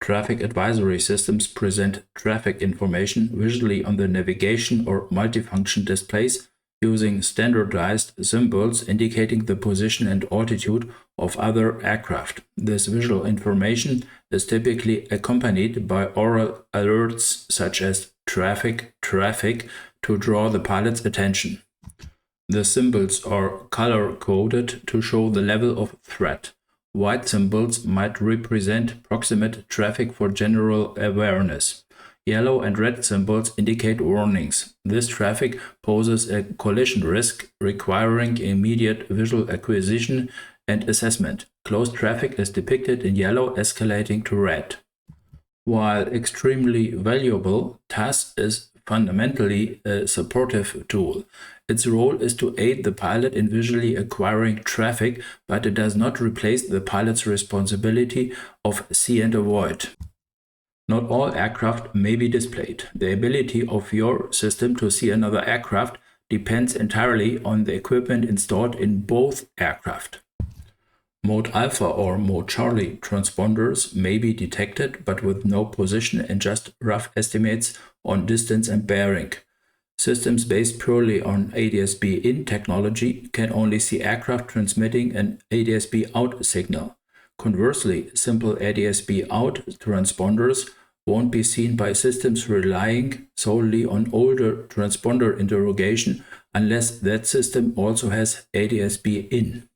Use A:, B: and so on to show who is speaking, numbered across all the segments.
A: Traffic advisory systems present traffic information visually on the navigation or multifunction displays using standardized symbols indicating the position and altitude of other aircraft. This visual information is typically accompanied by oral alerts such as traffic, to draw the pilot's attention. The symbols are color-coded to show the level of threat. White symbols might represent proximate traffic for general awareness. Yellow and red symbols indicate warnings. This traffic poses a collision risk requiring immediate visual acquisition and assessment. Close traffic is depicted in yellow, escalating to red. While extremely valuable, TCAS is fundamentally a supportive tool. Its role is to aid the pilot in visually acquiring traffic, but it does not replace the pilot's responsibility of see and avoid. Not all aircraft may be displayed. The ability of your system to see another aircraft depends entirely on the equipment installed in both aircraft. Mode Alpha or Mode Charlie transponders may be detected, but with no position and just rough estimates on distance and bearing. Systems based purely on ADSB in technology can only see aircraft transmitting an ADSB out signal. Conversely, simple ADSB out transponders won't be seen by systems relying solely on older transponder interrogation unless that system also has ADSB in.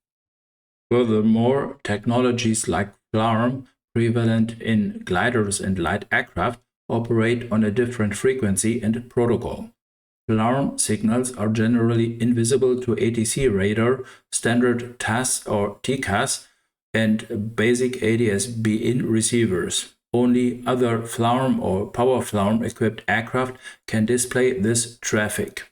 A: Furthermore, technologies like FLARM, prevalent in gliders and light aircraft, operate on a different frequency and protocol. FLARM signals are generally invisible to ATC radar, standard TCAS or TCAS, and basic ADSB in receivers. Only other FLARM or power FLARM equipped aircraft can display this traffic.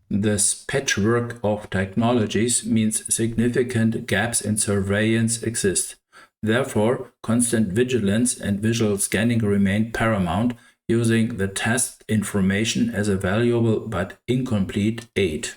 A: This patchwork of technologies means significant gaps in surveillance exist. Therefore, constant vigilance and visual scanning remain paramount, using the test information as a valuable but incomplete aid.